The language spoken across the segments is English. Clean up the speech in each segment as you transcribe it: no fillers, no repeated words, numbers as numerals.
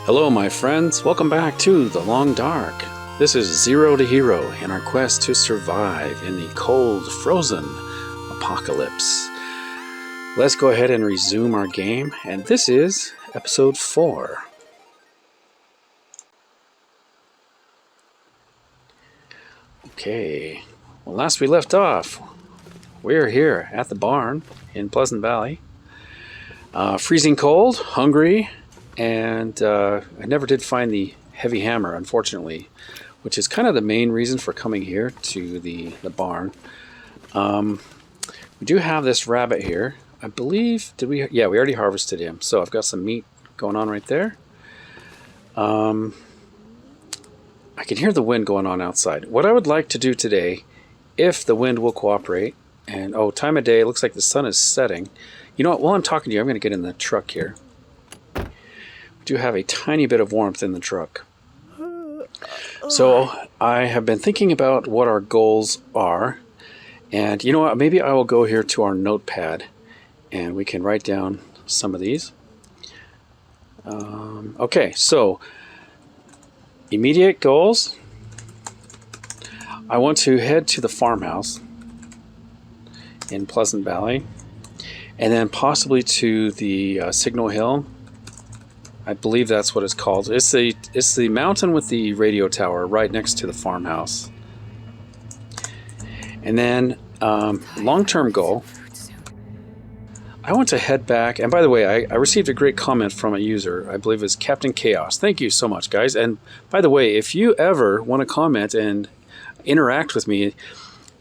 Hello my friends, welcome back to The Long Dark. This is Zero to Hero in our quest to survive in the cold, frozen apocalypse. Let's go ahead and resume our game, and this is episode 4. Okay, well last we left off, we're here at the barn in Pleasant Valley. Freezing cold, hungry, and I never did find the heavy hammer, unfortunately, which is kind of the main reason for coming here to the barn. We do have this rabbit here. I believe, yeah, we already harvested him, so I've got some meat going on right there. I can hear the wind going on outside. What I would like to do today, if the wind will cooperate, and time of day, it looks like the sun is setting. You know what, while I'm talking to you, I'm going to get in the truck here. We do have a tiny bit of warmth in the truck. So I have been thinking about what our goals are. And you know what, maybe I will go here to our notepad and we can write down some of these. Okay, so immediate goals. I want to head to the farmhouse in Pleasant Valley. And then possibly to the Signal Hill. I believe that's what it's called. It's the mountain with the radio tower right next to the farmhouse. And then long-term goal, I want to head back. And by the way, I received a great comment from a user. I believe it's Captain Chaos. Thank you so much, guys. And by the way, if you ever want to comment and interact with me,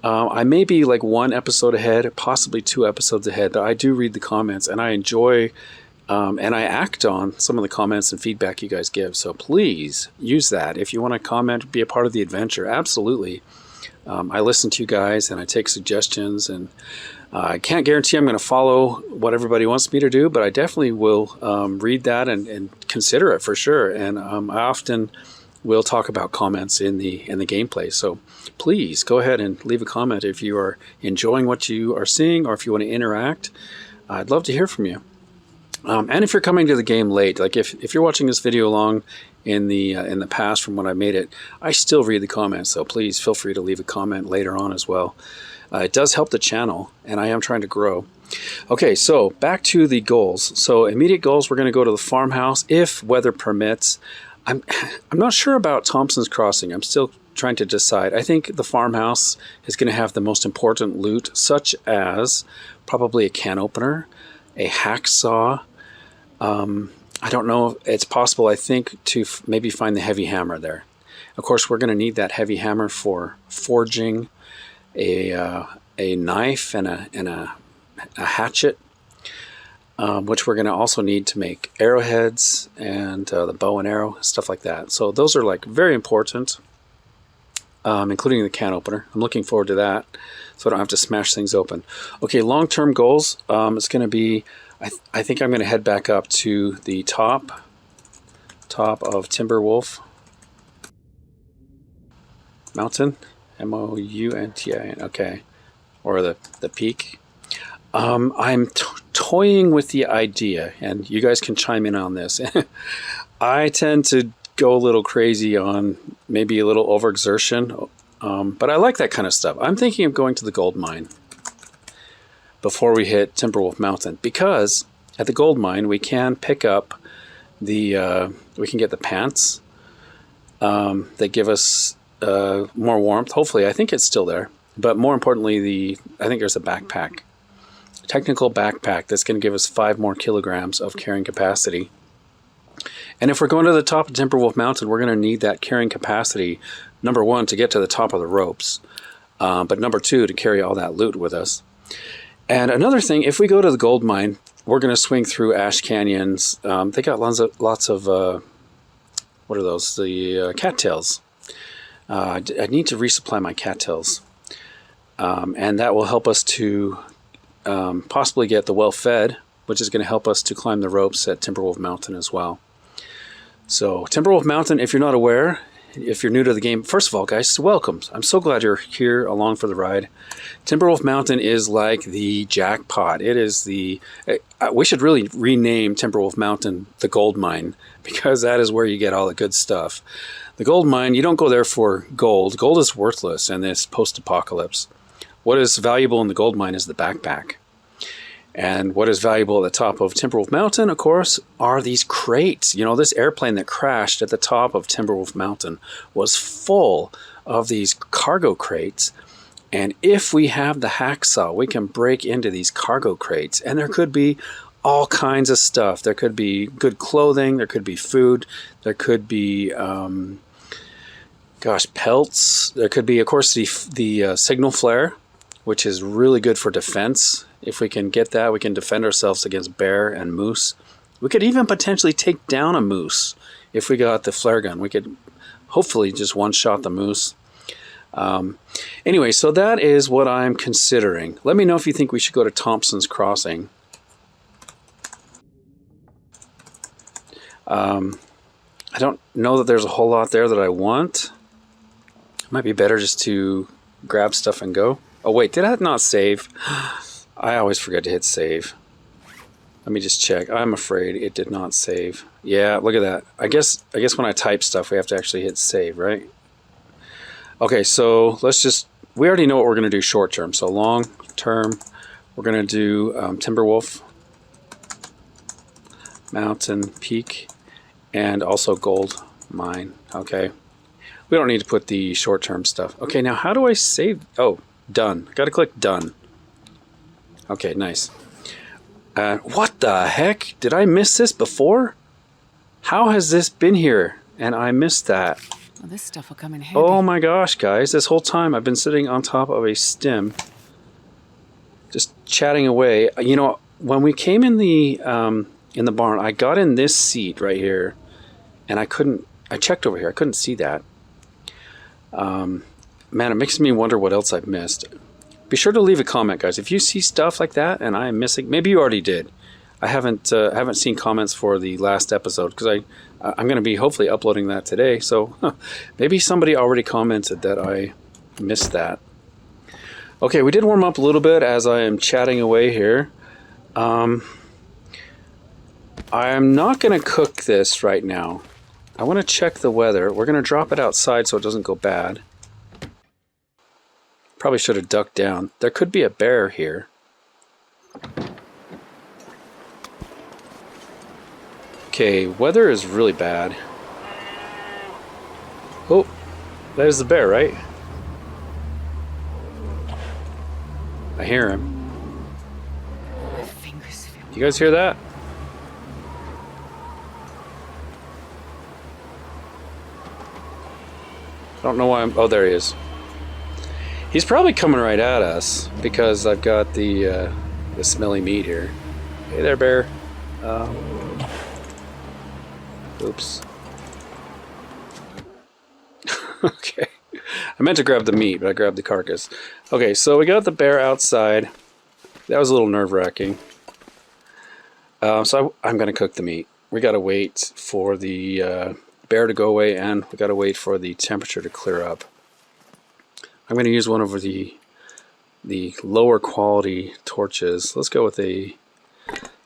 I may be like one episode ahead, possibly 2 episodes ahead, but I do read the comments and I enjoy and I act on some of the comments and feedback you guys give. So please use that. If you want to comment, be a part of the adventure, absolutely. I listen to you guys and I take suggestions, and I can't guarantee I'm going to follow what everybody wants me to do, but I definitely will read that and consider it for sure. And I often will talk about comments in the gameplay. So please go ahead and leave a comment if you are enjoying what you are seeing, or if you want to interact. I'd love to hear from you. And if you're coming to the game late, like if you're watching this video along in the past from when I made it, I still read the comments. So please feel free to leave a comment later on as well. It does help the channel, and I am trying to grow. Okay, so back to the goals. So immediate goals, we're going to go to the farmhouse if weather permits. I'm not sure about Thompson's Crossing. I'm still trying to decide. I think the farmhouse is going to have the most important loot, such as probably a can opener, a hacksaw. I don't know. It's possible, I think, to maybe find the heavy hammer there. Of course, we're going to need that heavy hammer for forging a knife and a hatchet. Which we're going to also need to make arrowheads and the bow and arrow, stuff like that. So those are like very important, including the can opener. I'm looking forward to that, so I don't have to smash things open. Okay, long-term goals. It's going to be, I think I'm going to head back up to the top of Timberwolf Mountain, M-O-U-N-T-I-N. Okay, or the peak. I'm toying with the idea, and you guys can chime in on this. I tend to go a little crazy on maybe a little overexertion, but I like that kind of stuff. I'm thinking of going to the gold mine before we hit Timberwolf Mountain, because at the gold mine we can pick up the we can get the pants that give us more warmth. Hopefully, I think it's still there, but more importantly, I think there's a backpack. Technical backpack that's going to give us 5 more kilograms of carrying capacity. And if we're going to the top of Timberwolf Mountain, we're going to need that carrying capacity, number 1, to get to the top of the ropes, but number 2, to carry all that loot with us. And another thing, if we go to the gold mine, we're going to swing through ash canyons. They got lots of what are those? The cattails. I need to resupply my cattails, and that will help us to possibly get the well-fed, which is going to help us to climb the ropes at Timberwolf Mountain as well. So Timberwolf Mountain, if you're not aware, if you're new to the game, first of all, guys, welcome. I'm so glad you're here along for the ride. Timberwolf Mountain is like the jackpot. It is the... we should really rename Timberwolf Mountain the gold mine, because that is where you get all the good stuff. The gold mine, you don't go there for gold. Gold is worthless in this post-apocalypse. What is valuable in the gold mine is the backpack. And what is valuable at the top of Timberwolf Mountain, of course, are these crates. You know, this airplane that crashed at the top of Timberwolf Mountain was full of these cargo crates. And if we have the hacksaw, we can break into these cargo crates. And there could be all kinds of stuff. There could be good clothing. There could be food. There could be, pelts. There could be, of course, the signal flare, which is really good for defense. If we can get that, we can defend ourselves against bear and moose. We could even potentially take down a moose if we got the flare gun. We could hopefully just one-shot the moose. Anyway, so that is what I'm considering. Let me know if you think we should go to Thompson's Crossing. I don't know that there's a whole lot there that I want. It might be better just to grab stuff and go. Oh wait, did I not save? I always forget to hit save. Let me just check. I'm afraid it did not save. Yeah, look at that. I guess when I type stuff, we have to actually hit save, right? Okay, so let's just... We already know what we're going to do short term. So long term, we're going to do Timberwolf Mountain Peak and also gold mine. Okay. We don't need to put the short term stuff. Okay, now how do I save? Oh, done. Got to click done. Okay, nice. What the heck? Did I miss this before? How has this been here? And I missed that. Well, this stuff will come in handy. Oh my gosh, guys. This whole time I've been sitting on top of a stem. Just chatting away. You know, when we came in the barn, I got in this seat right here. And I checked over here. I couldn't see that. Man, it makes me wonder what else I've missed. Be sure to leave a comment, guys. If you see stuff like that and I am missing, maybe you already did. I haven't seen comments for the last episode because I'm going to be hopefully uploading that today. So maybe somebody already commented that I missed that. Okay, we did warm up a little bit as I am chatting away here. I am not going to cook this right now. I want to check the weather. We're going to drop it outside so it doesn't go bad. Probably should have ducked down. There could be a bear here. Okay, weather is really bad. Oh, there's the bear, right? I hear him. My fingers feel... You guys hear that? I don't know why I'm... Oh, there he is. He's probably coming right at us because I've got the smelly meat here. Hey there, bear. Oops. Okay. I meant to grab the meat, but I grabbed the carcass. Okay, so we got the bear outside. That was a little nerve-wracking. So I'm going to cook the meat. We got to wait for the bear to go away, and we got to wait for the temperature to clear up. I'm going to use one of the lower quality torches. Let's go with a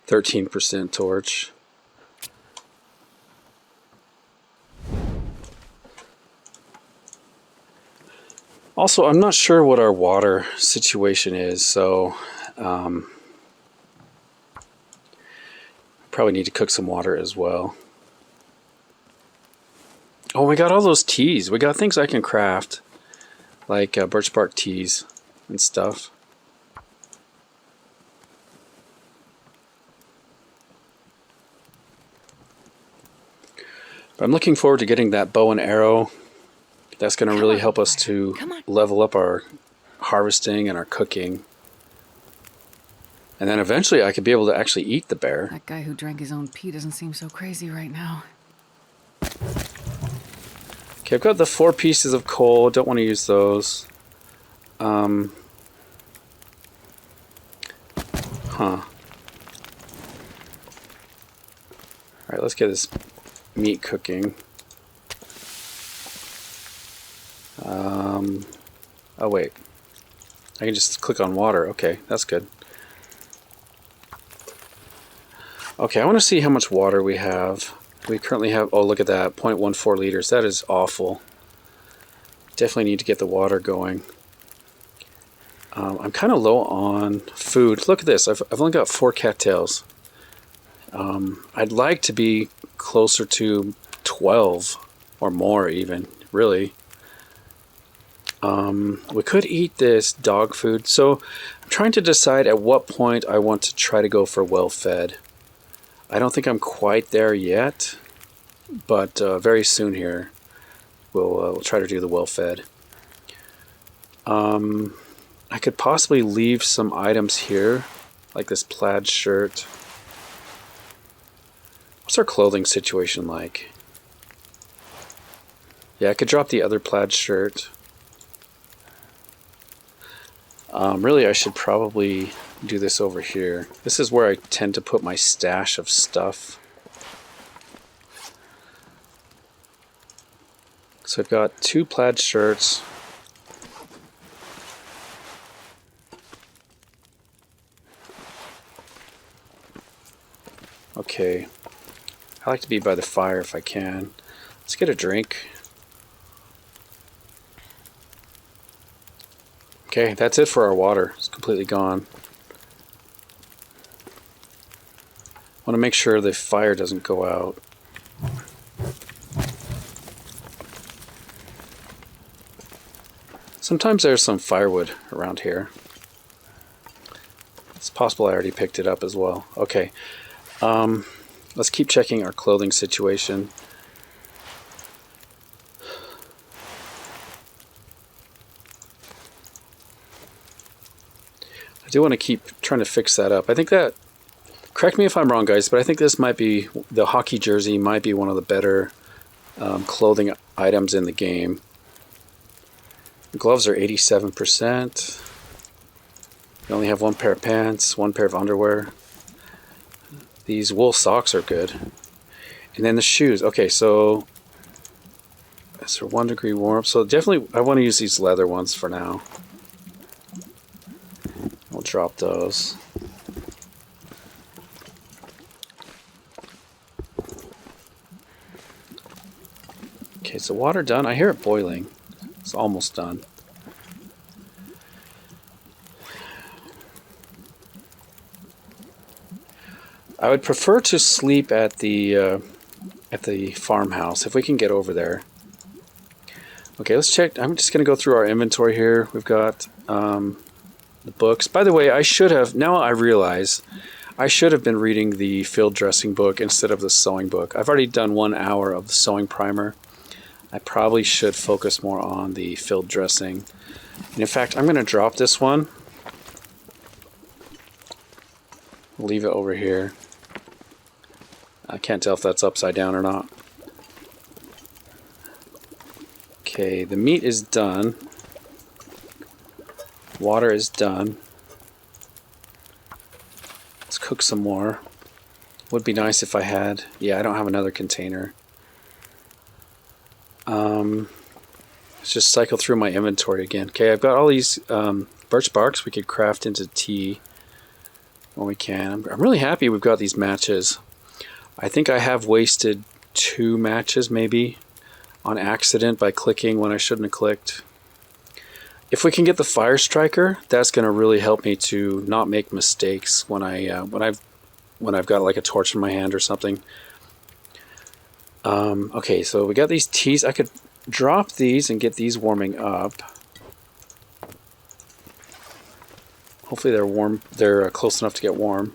13% torch. Also, I'm not sure what our water situation is, so probably need to cook some water as well. Oh, we got all those teas. We got things I can craft, like birch bark teas and stuff. But I'm looking forward to getting that bow and arrow. That's going to really help us to level up our harvesting and our cooking. And then eventually I could be able to actually eat the bear. That guy who drank his own pee doesn't seem so crazy right now. Okay, I've got the 4 pieces of coal. Don't want to use those. Huh. Alright, let's get this meat cooking. Oh wait, I can just click on water. Okay, that's good. Okay, I want to see how much water we have. We currently have, oh look at that, 0.14 liters. That is awful. Definitely need to get the water going. I'm kind of low on food. Look at this, I've only got 4 cattails. I'd like to be closer to 12 or more even, really. We could eat this dog food. So I'm trying to decide at what point I want to try to go for well-fed. I don't think I'm quite there yet, but very soon here we'll try to do the well-fed. I could possibly leave some items here, like this plaid shirt. What's our clothing situation like? Yeah, I could drop the other plaid shirt. Really, I should probably do this over here. This is where I tend to put my stash of stuff. So I've got 2 plaid shirts. Okay. I like to be by the fire if I can. Let's get a drink. Okay, that's it for our water. It's completely gone. I want to make sure the fire doesn't go out. Sometimes there's some firewood around here. It's possible I already picked it up as well. Okay, let's keep checking our clothing situation. I do want to keep trying to fix that up. I think that, correct me if I'm wrong guys, but I think this might be, the hockey jersey might be one of the better clothing items in the game. The gloves are 87%. You only have 1 pair of pants, 1 pair of underwear. These wool socks are good. And then the shoes. Okay, so these are 1 degree warm. So definitely I want to use these leather ones for now. We'll drop those. Okay, is the water done? I hear it boiling. It's almost done. I would prefer to sleep at the farmhouse if we can get over there. Okay, let's check. I'm just going to go through our inventory here. We've got the books. By the way, I should have, now I realize, I should have been reading the field dressing book instead of the sewing book. I've already done 1 hour of the sewing primer. I probably should focus more on the field dressing. And in fact, I'm going to drop this one. Leave it over here. I can't tell if that's upside down or not. Okay, the meat is done. Water is done. Let's cook some more. Would be nice if I had. Yeah, I don't have another container. Let's just cycle through my inventory again. Okay, I've got all these birch barks we could craft into tea when we can. I'm really happy we've got these matches. I think I have wasted 2 matches maybe on accident by clicking when I shouldn't have clicked. If we can get the fire striker, that's going to really help me to not make mistakes when I've got like a torch in my hand or something. Okay, so we got these teas. I could drop these and get these warming up. Hopefully they're warm. They're close enough to get warm.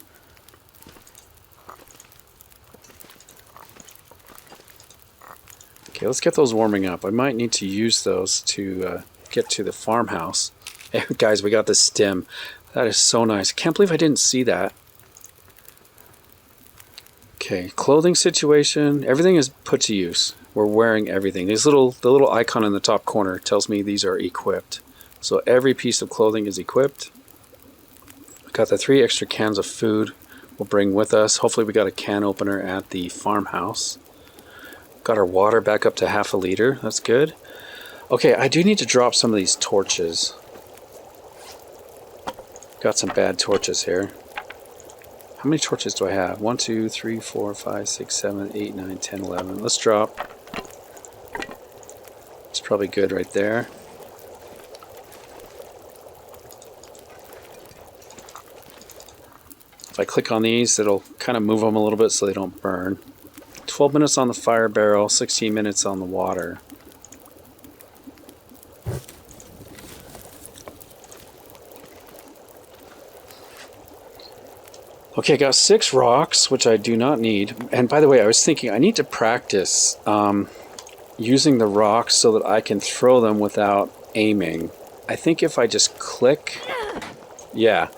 Okay, let's get those warming up. I might need to use those to get to the farmhouse. Hey, guys, we got the stem. That is so nice. Can't believe I didn't see that. Okay, clothing situation. Everything is put to use. We're wearing everything. The little icon in the top corner tells me these are equipped. So every piece of clothing is equipped. We got the 3 extra cans of food we'll bring with us. Hopefully we got a can opener at the farmhouse. Got our water back up to 1/2 liter. That's good. Okay, I do need to drop some of these torches. Got some bad torches here. How many torches do I have? 1, 2, 3, 4, 5, 6, 7, 8, 9, 10, 11. Let's drop. It's probably good right there. If I click on these, it'll kind of move them a little bit so they don't burn. 12 minutes on the fire barrel, 16 minutes on the water. Okay, I got 6 rocks, which I do not need. And by the way, I was thinking I need to practice using the rocks so that I can throw them without aiming. I think if I just click, yeah.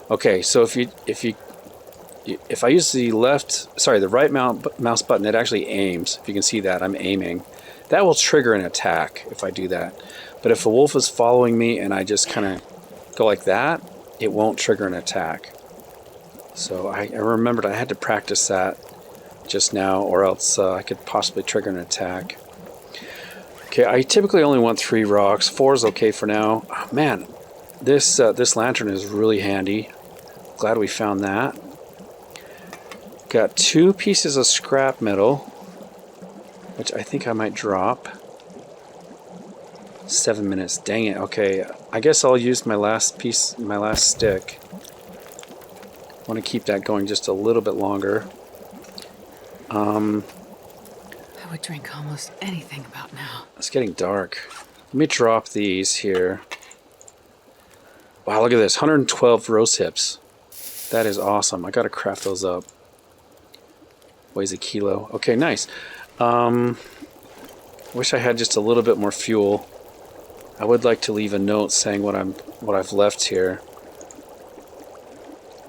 Okay, so if I use the right mouse button, it actually aims. If you can see that, I'm aiming. That will trigger an attack if I do that. But if a wolf is following me and I just kind of go like that, it won't trigger an attack. So I remembered I had to practice that just now, or else I could possibly trigger an attack. Okay, I typically only want 3 rocks. 4 is okay for now. Oh, man, this lantern is really handy. Glad we found that. Got 2 pieces of scrap metal, which I think I might drop. 7 minutes. Dang it. Okay, I guess I'll use my last piece, my last stick. I want to keep that going just a little bit longer. I would drink almost anything about now. It's getting dark. Let me drop these here. Wow, look at this. 112 rose hips. That is awesome. I got to craft those up. Weighs a kilo. Okay, nice. Wish I had just a little bit more fuel. I would like to leave a note saying what I've left here.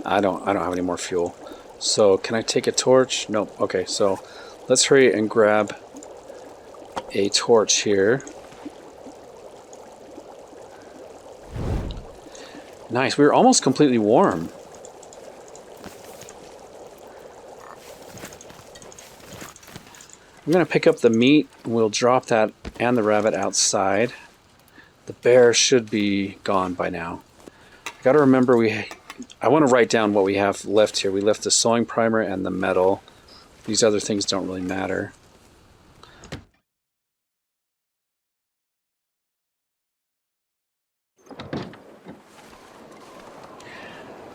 I don't have any more fuel. So can I take a torch? Nope. Okay, so let's hurry and grab a torch here. Nice. We were almost completely warm. I'm going to pick up the meat. We'll drop that and the rabbit outside. The bear should be gone by now. Got to remember I want to write down what we have left here. We left the sewing primer and the metal. These other things don't really matter.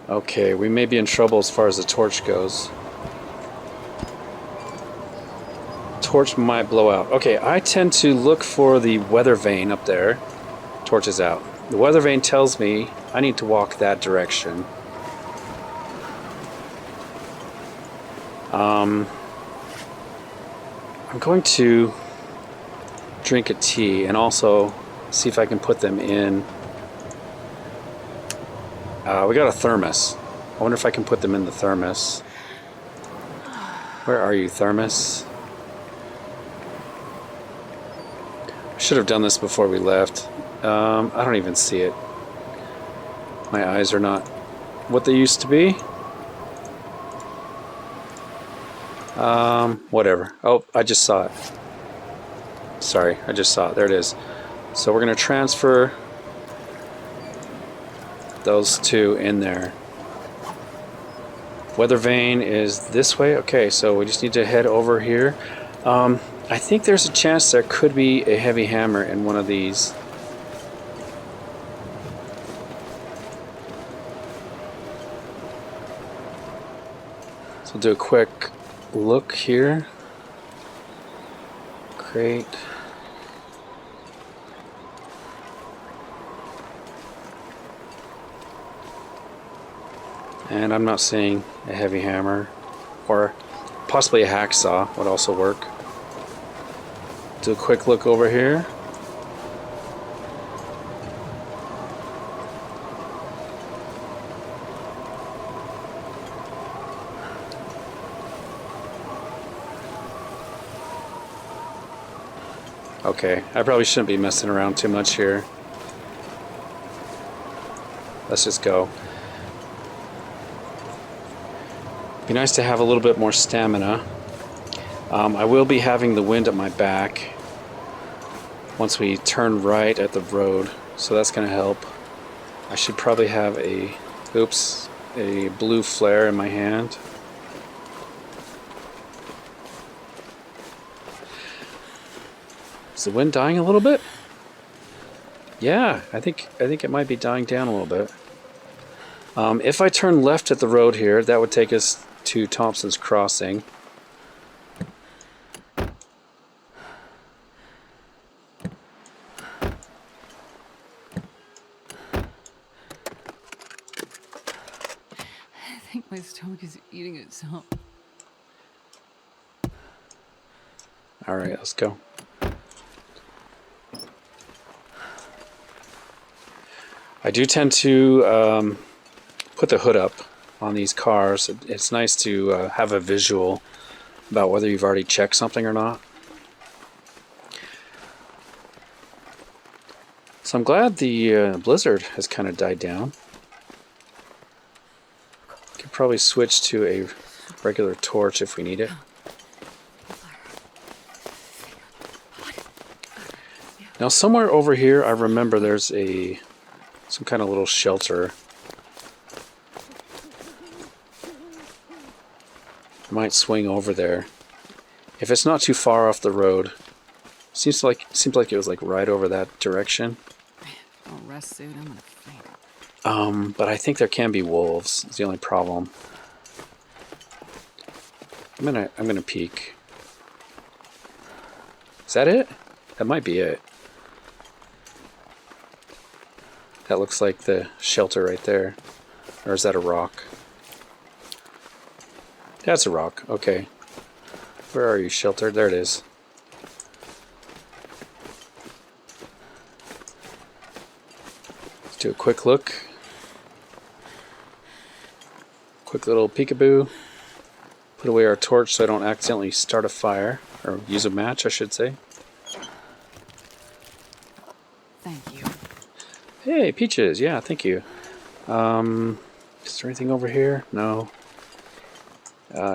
Okay, we may be in trouble as far as the torch goes. Torch might blow out. Okay, I tend to look for the weather vane up there. Torch is out. The weather vane tells me I need to walk that direction. I'm going to drink a tea and also see if I can put them in. We got a thermos. I wonder if I can put them in the thermos. Where are you, thermos? I should have done this before we left. I don't even see it. My eyes are not what they used to be. Whatever. Oh, I just saw it. Sorry, I just saw it. There it is. So we're going to transfer those 2 in there. Weather vane is this way. Okay, so we just need to head over here. I think there's a chance there could be a heavy hammer in one of these. So we'll do a quick look here. Crate. And I'm not seeing a heavy hammer, or possibly a hacksaw would also work. Do a quick look over here. Okay, I probably shouldn't be messing around too much here. Let's just go. Be nice to have a little bit more stamina. I will be having the wind at my back. once we turn right at the road, so that's going to help. I should probably have a blue flare in my hand. Is the wind dying a little bit? Yeah, I think it might be dying down a little bit. If I turn left at the road here, that would take us to Thompson's Crossing. I think my stomach is eating itself. Alright, let's go. I do tend to put the hood up on these cars. It's nice to have a visual about whether you've already checked something or not. So I'm glad the blizzard has kind of died down. Could probably switch to a regular torch if we need it. Now somewhere over here I remember there's some kind of little shelter. I might swing over there. If it's not too far off the road. Seems like it was like right over that direction. I'll rest suit, I'm gonna faint. But I think there can be wolves. It's the only problem. I'm gonna peek. Is that it? That might be it. That looks like the shelter right there. Or is that a rock? That's a rock. Okay. Where are you, shelter? There it is. Let's do a quick look. Quick little peekaboo. Put away our torch so I don't accidentally start a fire. Or use a match, I should say. Thank you. Hey, peaches. Yeah, thank you. Is there anything over here? No.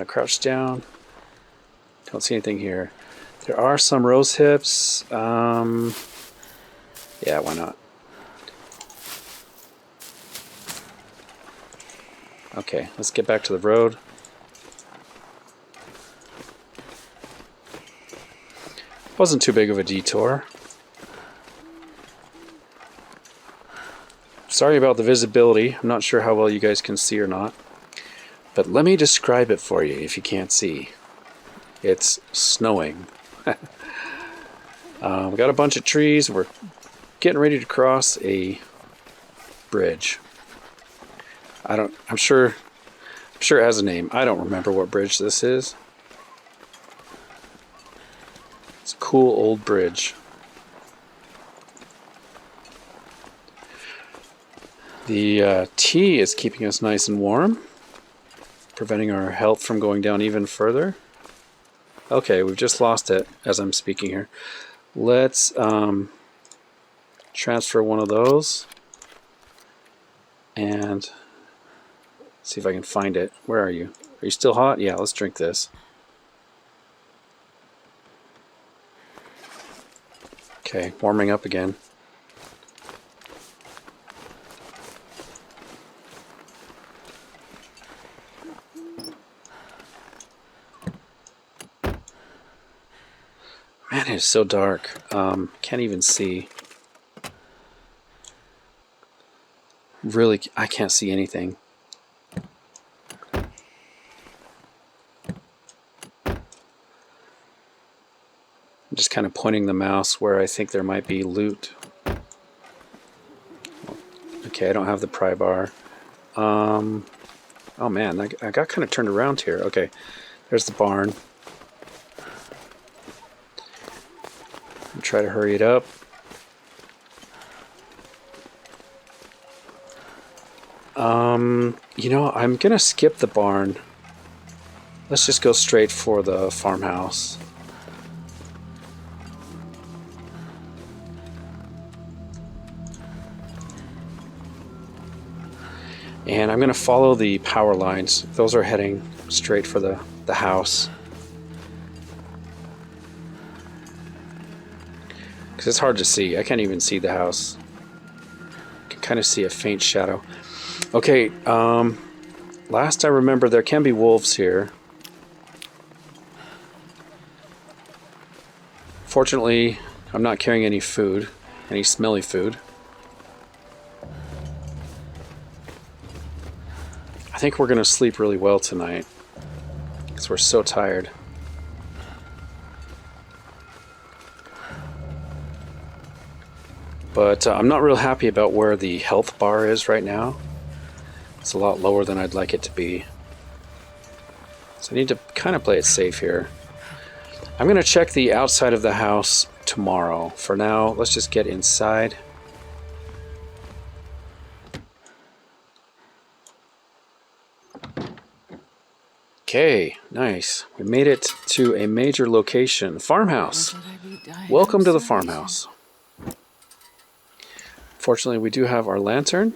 Crouch down. Don't see anything here. There are some rose hips. Yeah, why not? Okay, let's get back to the road. Wasn't too big of a detour. Sorry about the visibility. I'm not sure how well you guys can see or not. But let me describe it for you if you can't see. It's snowing. We've got a bunch of trees. We're getting ready to cross a bridge. I'm sure it has a name. I don't remember what bridge this is. It's a cool old bridge. The tea is keeping us nice and warm, preventing our health from going down even further. Okay, we've just lost it as I'm speaking here. Let's transfer one of those and see if I can find it. Where are you? Are you still hot? Yeah, let's drink this. Okay, warming up again. Man, it is so dark. Can't even see. Really, I can't see anything. I'm just kind of pointing the mouse where I think there might be loot. Okay, I don't have the pry bar. Oh man, I got kind of turned around here. Okay, there's the barn. Try to hurry it up. You know, I'm gonna skip the barn. Let's just go straight for the farmhouse. And I'm gonna follow the power lines. Those are heading straight for the house. because it's hard to see. I can't even see the house. I can kind of see a faint shadow. Okay, last I remember, there can be wolves here. Fortunately, I'm not carrying any food, any smelly food. I think we're going to sleep really well tonight because we're so tired. But I'm not real happy about where the health bar is right now. It's a lot lower than I'd like it to be. So I need to kind of play it safe here. I'm going to check the outside of the house tomorrow. For now, let's just get inside. Okay, nice. We made it to a major location. Farmhouse. Welcome to the farmhouse. Fortunately, we do have our lantern.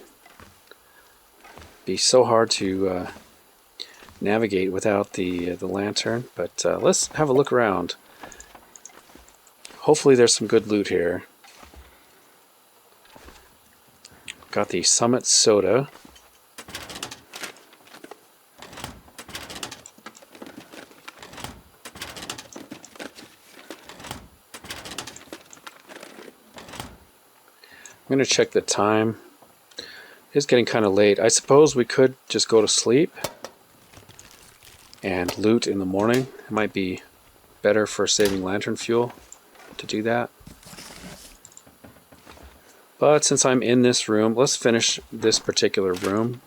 Be so hard to navigate without the lantern, but let's have a look around. Hopefully there's some good loot here. Got the Summit soda. I'm going to check the time. It's getting kind of late. I suppose we could just go to sleep and loot in the morning. It might be better for saving lantern fuel to do that. But since I'm in this room, let's finish this particular room.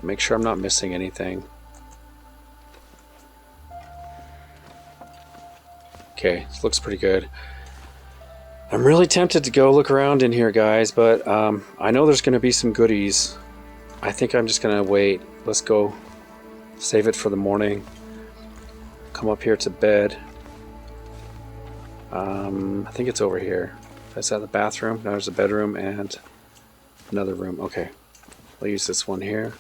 Make sure I'm not missing anything. Okay, this looks pretty good. I'm really tempted to go look around in here, guys, but I know there's going to be some goodies. I think I'm just going to wait. Let's go save it for the morning. Come up here to bed. I think it's over here. Is that the bathroom? No, there's a bedroom and another room. Okay, I'll use this one here.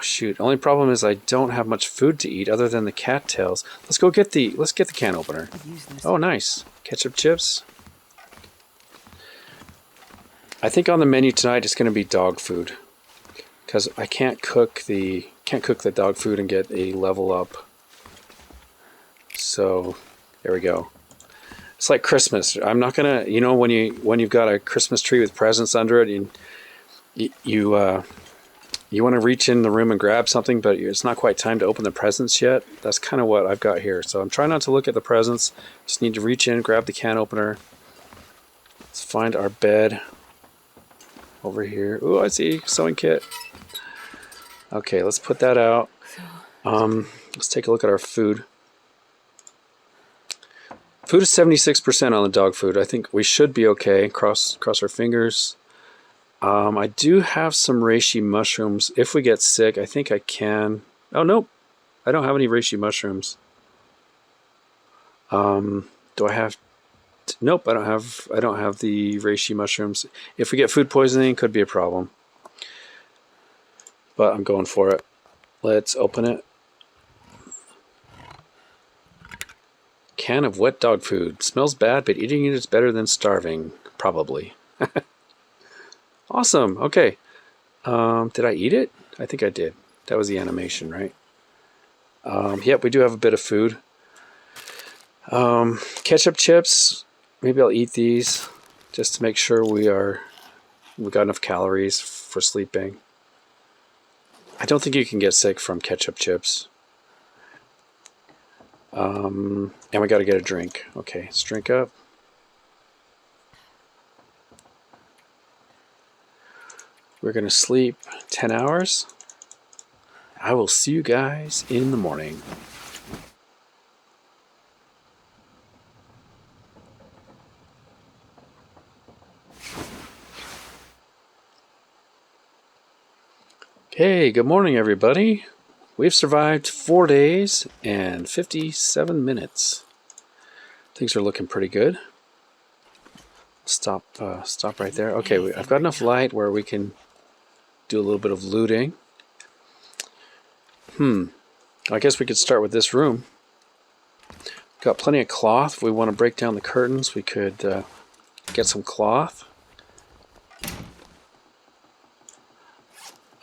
Shoot, only problem is I don't have much food to eat other than the cattails. Let's get the can opener. Oh, nice. Ketchup chips. I think on the menu tonight it's going to be dog food, because I can't cook the dog food and get a level up. So there we go. It's like Christmas. I'm not gonna, you know, when you've got a Christmas tree with presents under it, and you want to reach in the room and grab something, but it's not quite time to open the presents yet. That's kind of what I've got here. So I'm trying not to look at the presents. Just need to reach in, grab the can opener. Let's find our bed over here. Ooh, I see sewing kit. Okay, let's put that out. Let's take a look at our food. Food is 76% on the dog food. I think we should be okay. Cross our fingers. I do have some reishi mushrooms. If we get sick, I think I can. Oh, nope. I don't have any reishi mushrooms. Do I have... Nope, I don't have the reishi mushrooms. If we get food poisoning, could be a problem. But I'm going for it. Let's open it. Can of wet dog food. Smells bad, but eating it is better than starving. Probably. Awesome. Okay. Did I eat it? I think I did. That was the animation, right? Yep, we do have a bit of food. Ketchup chips. Maybe I'll eat these just to make sure we got enough calories for sleeping. I don't think you can get sick from ketchup chips. And we got to get a drink. Okay, let's drink up. We're going to sleep 10 hours. I will see you guys in the morning. Okay, good morning, everybody. We've survived 4 days and 57 minutes. Things are looking pretty good. Stop right there. Okay, I've got enough light where we can do a little bit of looting. I guess we could start with this room. Got plenty of cloth. If we want to break down the curtains, we could get some cloth.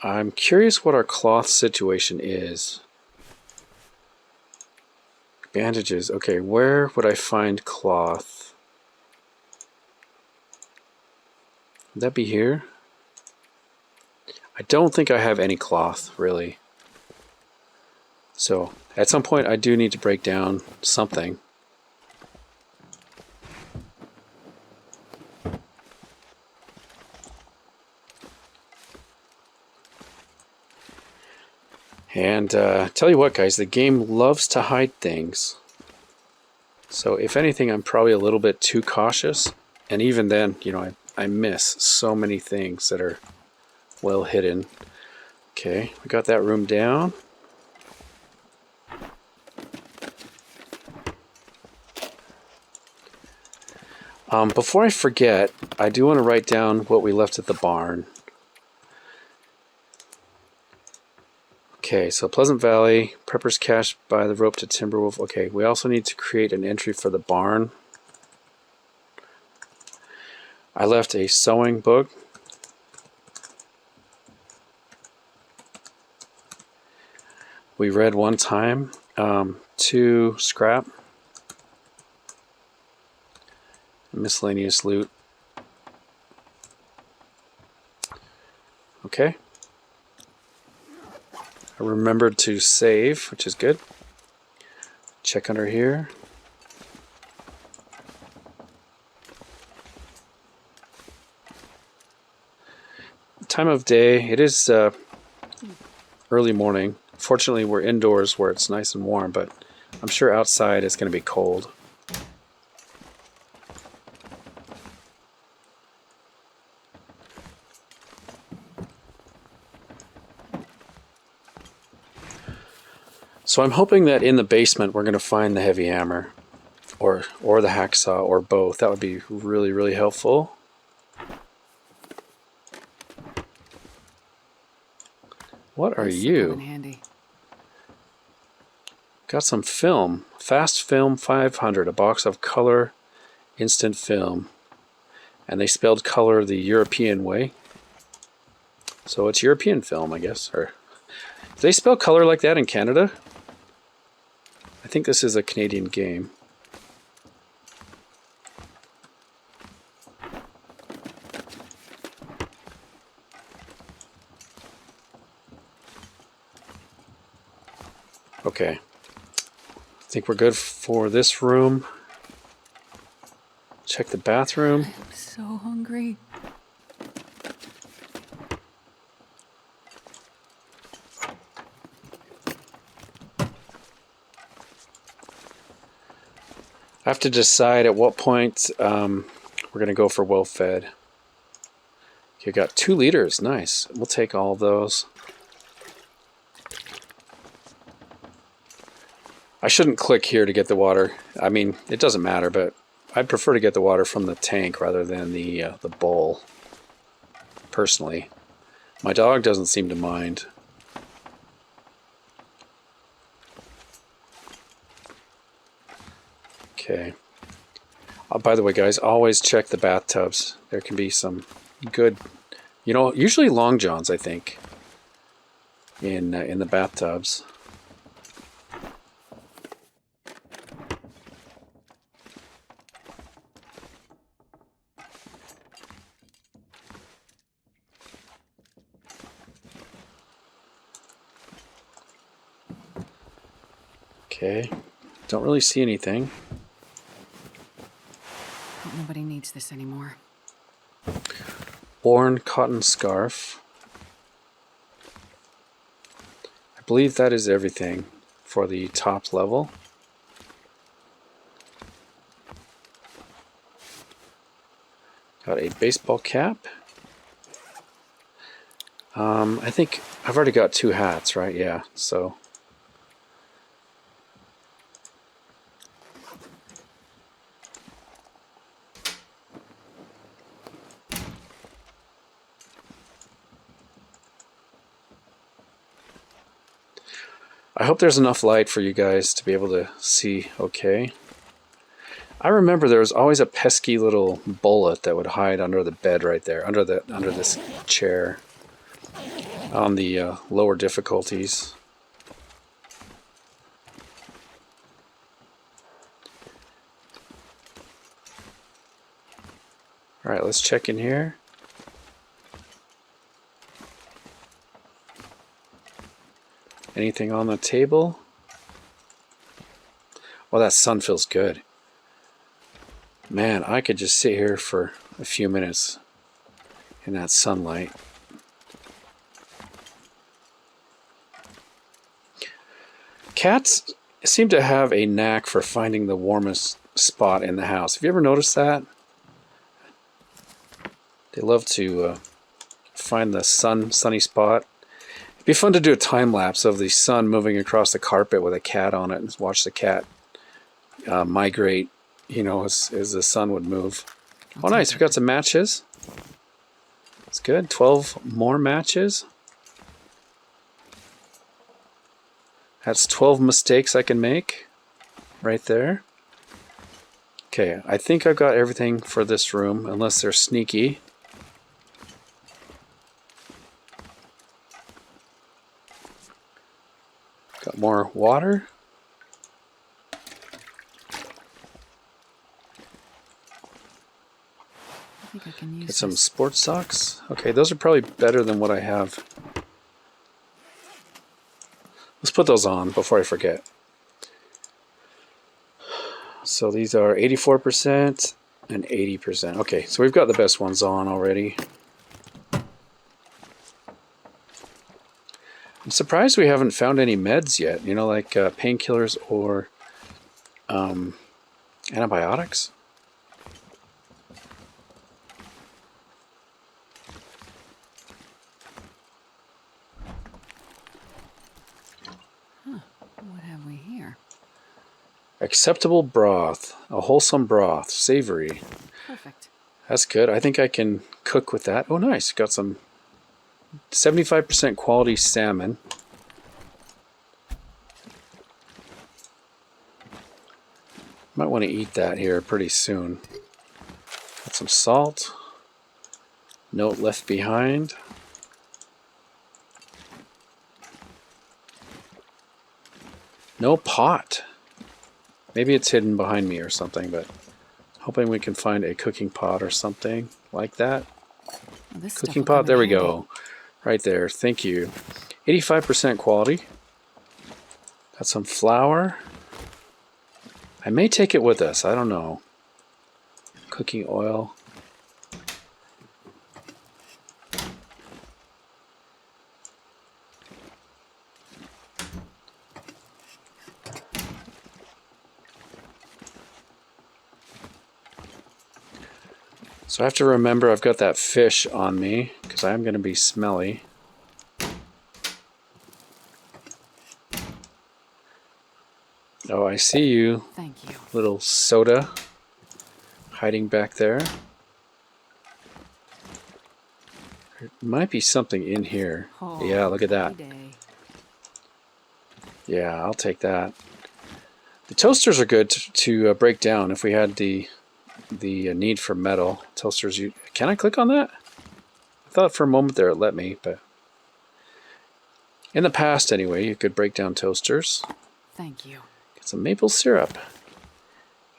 I'm curious what our cloth situation is. Bandages. Okay, where would I find cloth? Would that be here? I don't think I have any cloth, really. So, at some point I do need to break down something. And tell you what, guys, the game loves to hide things. So if anything, I'm probably a little bit too cautious. And even then, you know, I miss so many things that are well hidden. Okay, we got that room down. Before I forget, I do want to write down what we left at the barn. Okay, so Pleasant Valley, Prepper's Cache by the rope to Timberwolf. Okay, we also need to create an entry for the barn. I left a sewing book. We read one time. 2 scrap. Miscellaneous loot. Okay. I remembered to save, which is good. Check under here. Time of day, it is early morning. Fortunately, we're indoors where it's nice and warm, but I'm sure outside it's going to be cold. So I'm hoping that in the basement we're going to find the heavy hammer or the hacksaw or both. That would be really, really helpful. What are you? Got some film. Fast Film 500, a box of color instant film. And they spelled color the European way. So it's European film, I guess. Or do they spell color like that in Canada? I think this is a Canadian game. Okay. I think we're good for this room. Check the bathroom. I'm so hungry. I have to decide at what point we're going to go for well-fed. You got 2 liters. Nice. We'll take all of those. I shouldn't click here to get the water. I mean, it doesn't matter, but I'd prefer to get the water from the tank rather than the bowl, personally. My dog doesn't seem to mind. Okay. By the way, guys, always check the bathtubs. There can be some good, you know, usually long johns, I think, in the bathtubs. Okay, don't really see anything. Nobody needs this anymore. Worn cotton scarf. I believe that is everything for the top level. Got a baseball cap. I think I've already got 2 hats, right? Yeah, so. I hope there's enough light for you guys to be able to see okay. I remember there was always a pesky little bullet that would hide under the bed right there, under this chair on the lower difficulties. All right, let's check in here. Anything on the table? Well, that sun feels good. Man, I could just sit here for a few minutes in that sunlight. Cats seem to have a knack for finding the warmest spot in the house. Have you ever noticed that? They love to find the sunny spot. It'd be fun to do a time lapse of the sun moving across the carpet with a cat on it and watch the cat migrate, you know, as the sun would move. Oh, nice. We got some matches. That's good. 12 more matches. That's 12 mistakes I can make right there. Okay, I think I've got everything for this room, unless they're sneaky. Got more water. I think I can use Get some sports socks. Okay, those are probably better than what I have. Let's put those on before I forget. So these are 84% and 80%. Okay, so we've got the best ones on already. I'm surprised we haven't found any meds yet, you know, like painkillers or antibiotics. What have we here? Acceptable broth, a wholesome broth, savory. Perfect. That's good. I think I can cook with that. Oh, nice. Got some 75% quality salmon. Might want to eat that here pretty soon. Got some salt. Note left behind. No pot. Maybe it's hidden behind me or something, but hoping we can find a cooking pot or something like that. Well, Cooking pot, there we go. Right there, thank you. 85% quality. Got some flour. I may take it with us, I don't know. Cooking oil. So I have to remember I've got that fish on me because I am going to be smelly. Oh, I see you. Thank you. Little soda hiding back there. There might be something in here. Oh, Yeah, look at that. day. Yeah, I'll take that. The toasters are good to break down if we had the need for metal. Toasters, can I click on that? I thought for a moment there it let me, but in the past anyway, you could break down toasters. Thank you. Get some maple syrup.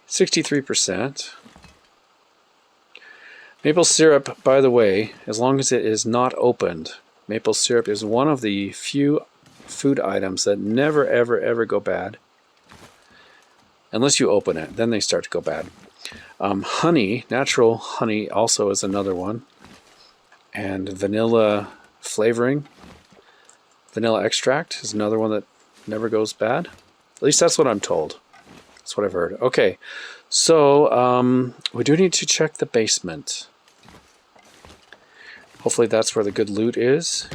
63%. Maple syrup, by the way, as long as it is not opened, maple syrup is one of the few food items that never, ever, ever go bad. Unless you open it, then they start to go bad. Honey, natural honey also is another one. And vanilla flavoring, vanilla extract is another one that never goes bad. At least that's what I'm told. That's what I've heard. Okay, so we do need to check the basement. Hopefully that's where the good loot is.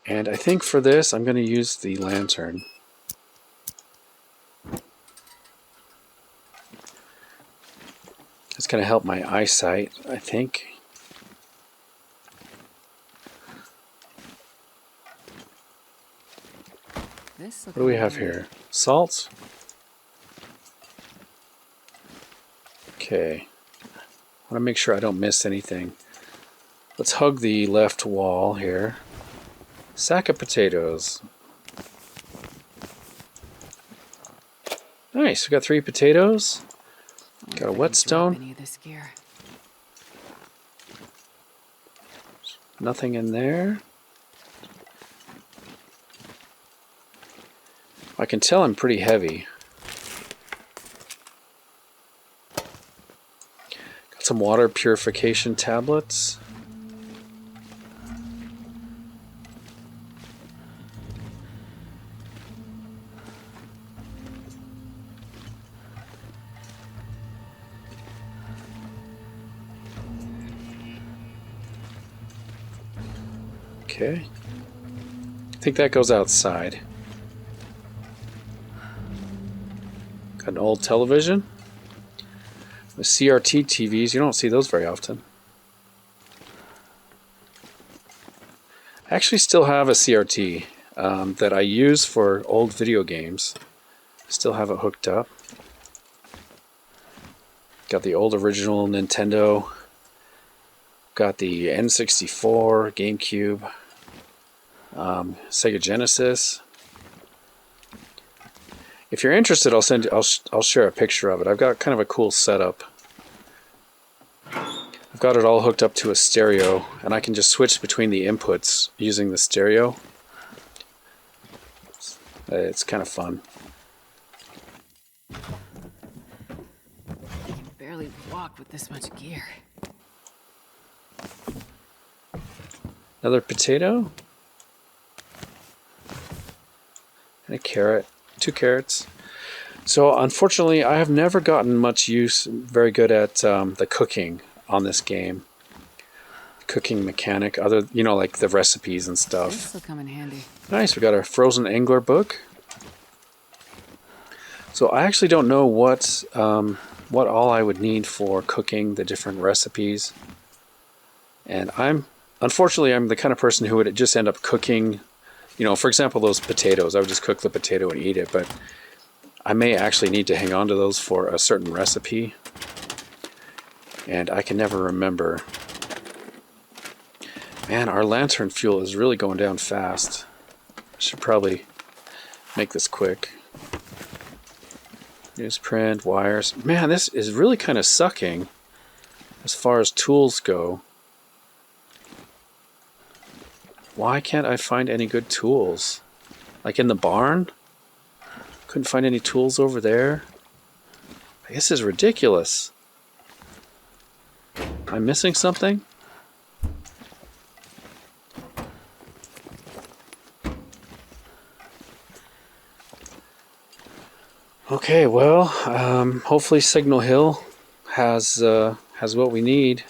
And I think for this, I'm going to use the lantern. It's going to help my eyesight, I think. What do we have here? Salt. Okay. I want to make sure I don't miss anything. Let's hug the left wall here. Sack of potatoes. Nice, we got 3 potatoes. Got a whetstone. Nothing in there. I can tell I'm pretty heavy. Got some water purification tablets. Okay. I think that goes outside. Got an old television. The CRT TVs, you don't see those very often. I actually still have a CRT that I use for old video games. Still have it hooked up. Got the old original Nintendo. Got the N64, GameCube, Sega Genesis. If you're interested, I'll share a picture of it. I've got kind of a cool setup. I've got it all hooked up to a stereo, and I can just switch between the inputs using the stereo. It's kind of fun. I can barely walk with this much gear. Another potato. And a carrot. 2 carrots. So unfortunately, I have never gotten much use, very good at the cooking on this game. Cooking mechanic, other, you know, like the recipes and stuff. This will come in handy. Nice, we got a frozen angler book. So I actually don't know what all I would need for cooking the different recipes. And unfortunately, I'm the kind of person who would just end up cooking. You know, for example, those potatoes, I would just cook the potato and eat it, but I may actually need to hang on to those for a certain recipe, and I can never remember. Man, our lantern fuel is really going down fast. I should probably make this quick. Newsprint, wires. Man, this is really kind of sucking as far as tools go. Why can't I find any good tools? Like in the barn? Couldn't find any tools over there? This is ridiculous. Am I missing something? Okay, well, hopefully Signal Hill has what we need.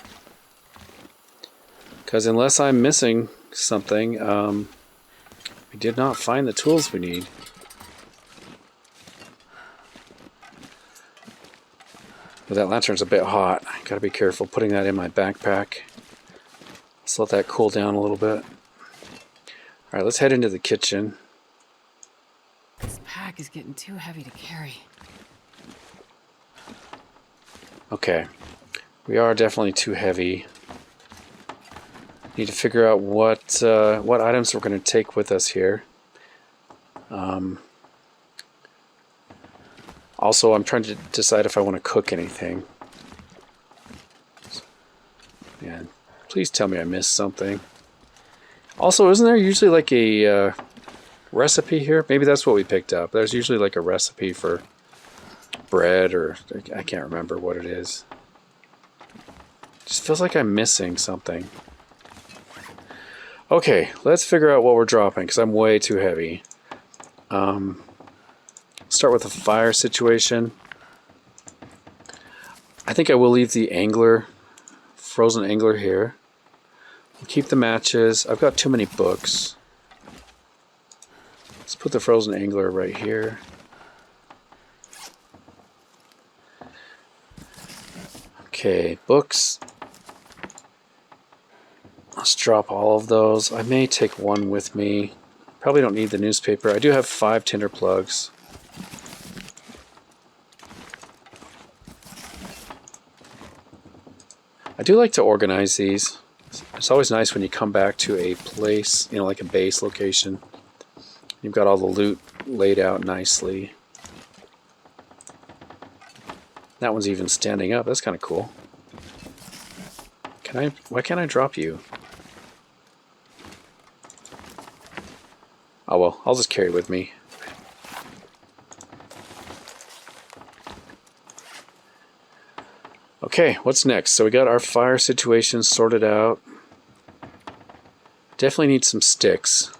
Because unless I'm missing something, we did not find the tools we need. But that lantern's a bit hot. Gotta be careful putting that in my backpack. Let's let that cool down a little bit. Alright, let's head into the kitchen. This pack is getting too heavy to carry. Okay, we are definitely too heavy. Need to figure out what items we're going to take with us here. Also, I'm trying to decide if I want to cook anything. Man, please tell me I missed something. Also, isn't there usually like a recipe here? Maybe that's what we picked up. There's usually like a recipe for bread, or I can't remember what it is. Just feels like I'm missing something. Okay, let's figure out what we're dropping, because I'm way too heavy. Start with the fire situation. I think I will leave the angler, frozen angler here. We'll keep the matches. I've got too many books. Let's put the frozen angler right here. Okay, books. Let's drop all of those. I may take one with me. Probably don't need the newspaper. I do have 5 tinder plugs. I do like to organize these. It's always nice when you come back to a place, you know, like a base location. You've got all the loot laid out nicely. That one's even standing up. That's kind of cool. Why can't I drop you? Oh well, I'll just carry it with me. Okay, what's next? So we got our fire situation sorted out. Definitely need some sticks.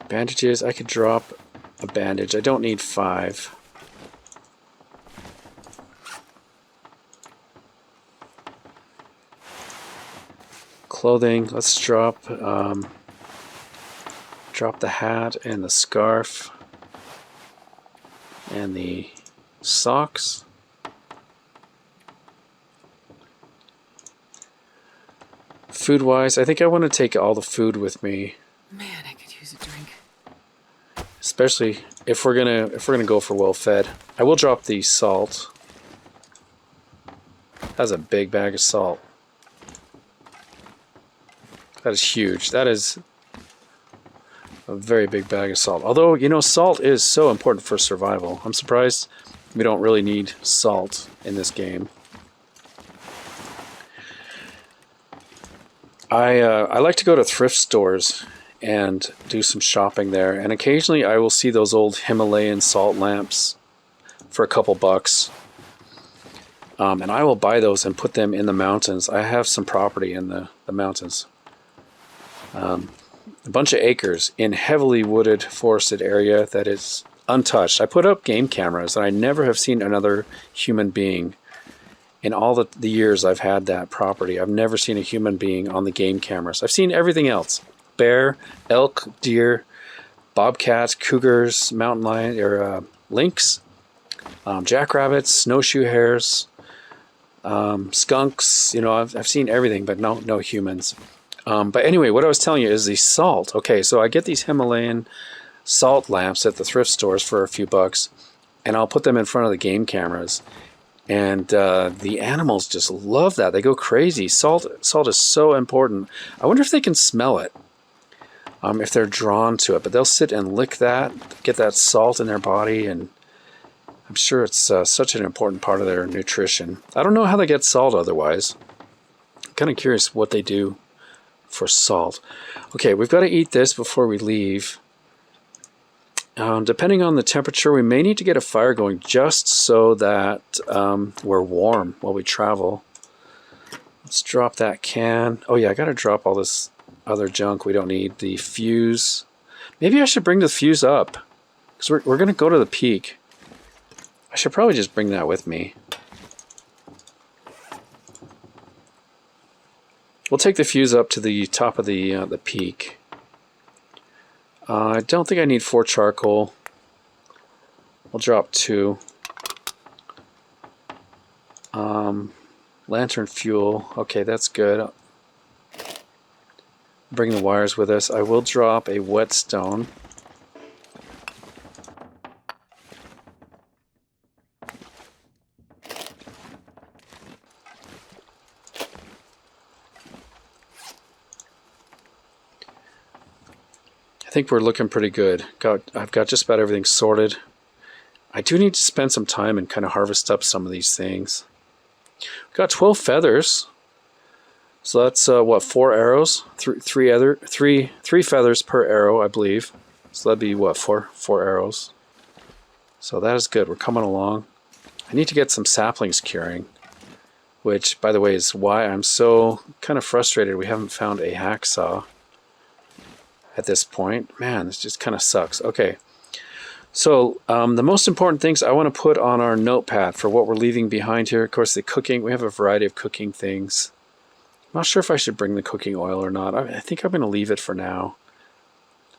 Bandages, I could drop a bandage. I don't need 5. Clothing, let's drop the hat and the scarf and the socks. Food wise, I think I want to take all the food with me. Man, I could use a drink. Especially if we're gonna go for well fed. I will drop the salt. That's a big bag of salt. That is huge. That is a very big bag of salt. Although, you know, salt is so important for survival. I'm surprised we don't really need salt in this game. I like to go to thrift stores and do some shopping there, and occasionally I will see those old Himalayan salt lamps for a couple bucks, and I will buy those and put them in the mountains. I have some property in the mountains, a bunch of acres in heavily wooded forested area that is untouched. I put up game cameras and I never have seen another human being. In all the years I've had that property, I've never seen a human being on the game cameras. I've seen everything else. Bear, elk, deer, bobcats, cougars, mountain lion, or lynx, jackrabbits, snowshoe hares, skunks. You know, I've seen everything, but no humans. But anyway, what I was telling you is the salt. Okay, so I get these Himalayan salt lamps at the thrift stores for a few bucks, and I'll put them in front of the game cameras. And the animals just love that. They go crazy. Salt is so important. I wonder if they can smell it, if they're drawn to it. But they'll sit and lick that, get that salt in their body, and I'm sure it's such an important part of their nutrition. I don't know how they get salt otherwise. I'm kind of curious what they do for salt. Okay, we've got to eat this before we leave. Depending on the temperature, we may need to get a fire going just so that we're warm while we travel. Let's drop that can. Oh yeah, I gotta drop all this other junk we don't need. The fuse. Maybe I should bring the fuse up, because we're gonna go to the peak. I should probably just bring that with me. We'll take the fuse up to the top of the peak. I don't think I need 4 charcoal. I'll drop 2. Lantern fuel. Okay, that's good. Bring the wires with us. I will drop a whetstone. I think we're looking pretty good. I've got just about everything sorted. I do need to spend some time and kind of harvest up some of these things. We've got 12 feathers. So that's what, 4 arrows? Three feathers per arrow, I believe. So that'd be what, 4 arrows. So that is good. We're coming along. I need to get some saplings curing, which, by the way, is why I'm so kind of frustrated we haven't found a hacksaw at this point. Man, this just kind of sucks. Okay, so the most important things I want to put on our notepad for what we're leaving behind here. Of course, the cooking. We have a variety of cooking things. I'm not sure if I should bring the cooking oil or not. I think I'm going to leave it for now.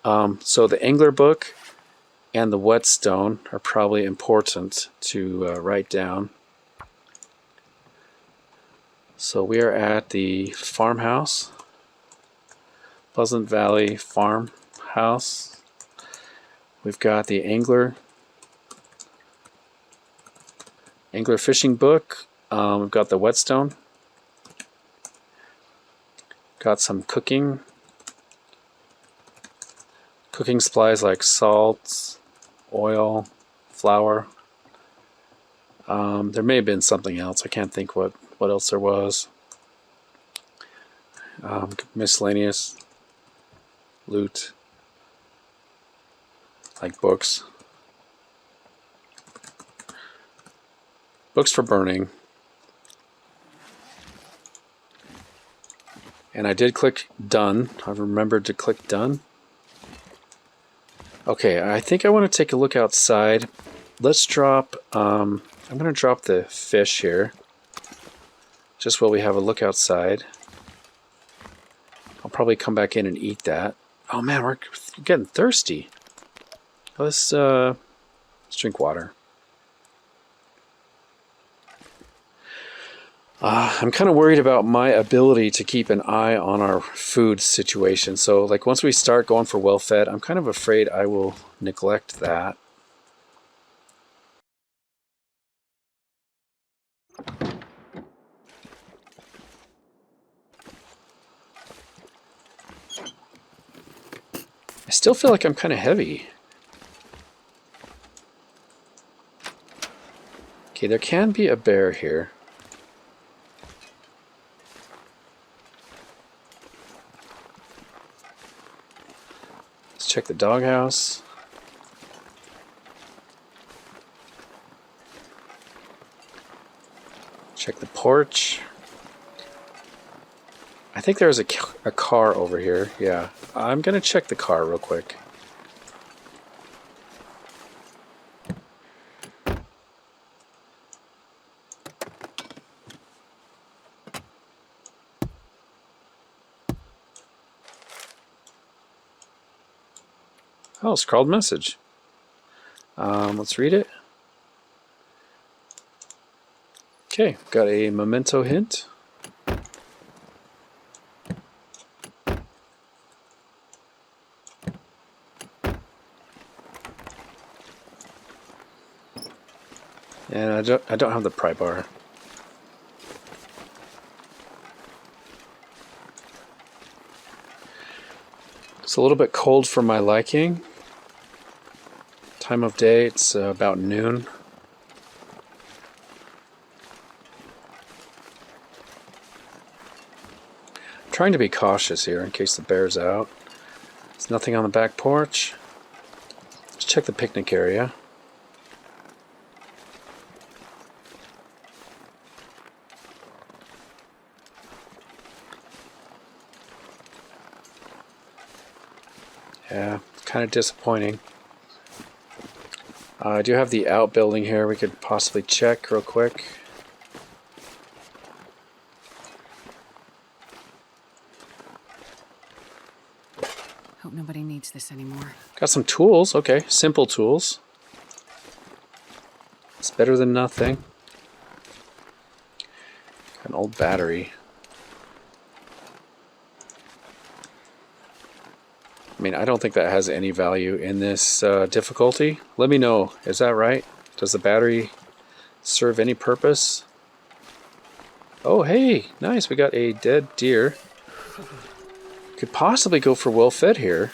So the angler book and the whetstone are probably important to write down. So we are at the farmhouse. Pleasant Valley Farmhouse. We've got the Angler Fishing Book. We've got the Whetstone. Got some cooking supplies like salt, oil, flour. There may have been something else. I can't think what else there was. Miscellaneous loot, like books. Books for burning. And I did click done. I remembered to click done. Okay, I think I want to take a look outside. Let's drop, I'm going to drop the fish here, just while we have a look outside. I'll probably come back in and eat that. Oh man, we're getting thirsty. Let's drink water. I'm kind of worried about my ability to keep an eye on our food situation. So like once we start going for well-fed, I'm kind of afraid I will neglect that. I still feel like I'm kind of heavy. Okay, there can be a bear here. Check the doghouse. Check the porch. I think there's a car over here. Yeah, I'm gonna check the car real quick. Oh, scrawled message. Let's read it. Okay, got a memento hint. And I don't have the pry bar. It's a little bit cold for my liking. Time of day, it's about noon. I'm trying to be cautious here in case the bear's out. There's nothing on the back porch. Let's check the picnic area. Yeah, kind of disappointing. I do have the outbuilding here we could possibly check real quick. Hope nobody needs this anymore. Got some tools, okay, simple tools. It's better than nothing. Got an old battery. I mean, I don't think that has any value in this difficulty. Let me know. Is that right? Does the battery serve any purpose? Oh, hey, nice. We got a dead deer. Could possibly go for well-fed here.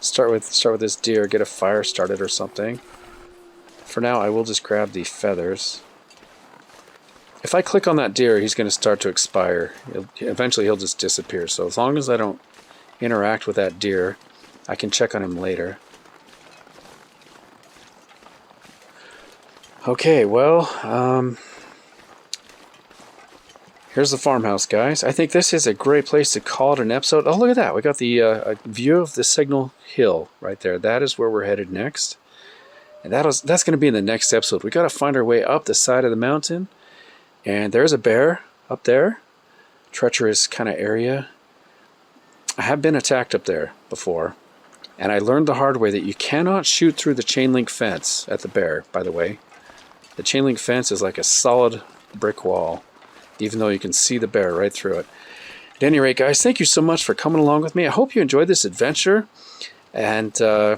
Start with this deer. Get a fire started or something. For now, I will just grab the feathers. If I click on that deer, he's going to start to expire. Eventually, he'll just disappear. So as long as I don't interact with that deer, I can check on him later. Okay, well, here's the farmhouse, guys. I think this is a great place to call it an episode. Oh, look at that. We got the a view of the Signal Hill right there. That is where we're headed next. And that's going to be in the next episode. We got to find our way up the side of the mountain. And there's a bear up there. Treacherous kind of area. I have been attacked up there before, and I learned the hard way that you cannot shoot through the chain link fence at the bear, by the way. The chain link fence is like a solid brick wall, even though you can see the bear right through it. At any rate, guys, thank you so much for coming along with me. I hope you enjoyed this adventure. And I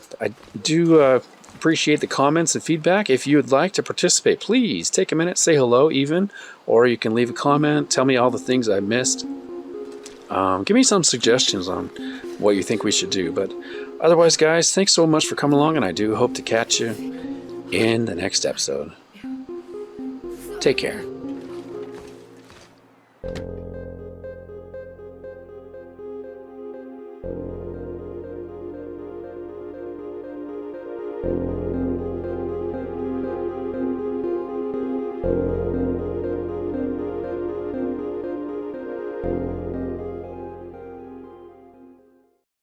do appreciate the comments and feedback. If you would like to participate, please take a minute, say hello even, or you can leave a comment, tell me all the things I missed. Give me some suggestions on what you think we should do. But otherwise, guys, thanks so much for coming along, and I do hope to catch you in the next episode. Take care. You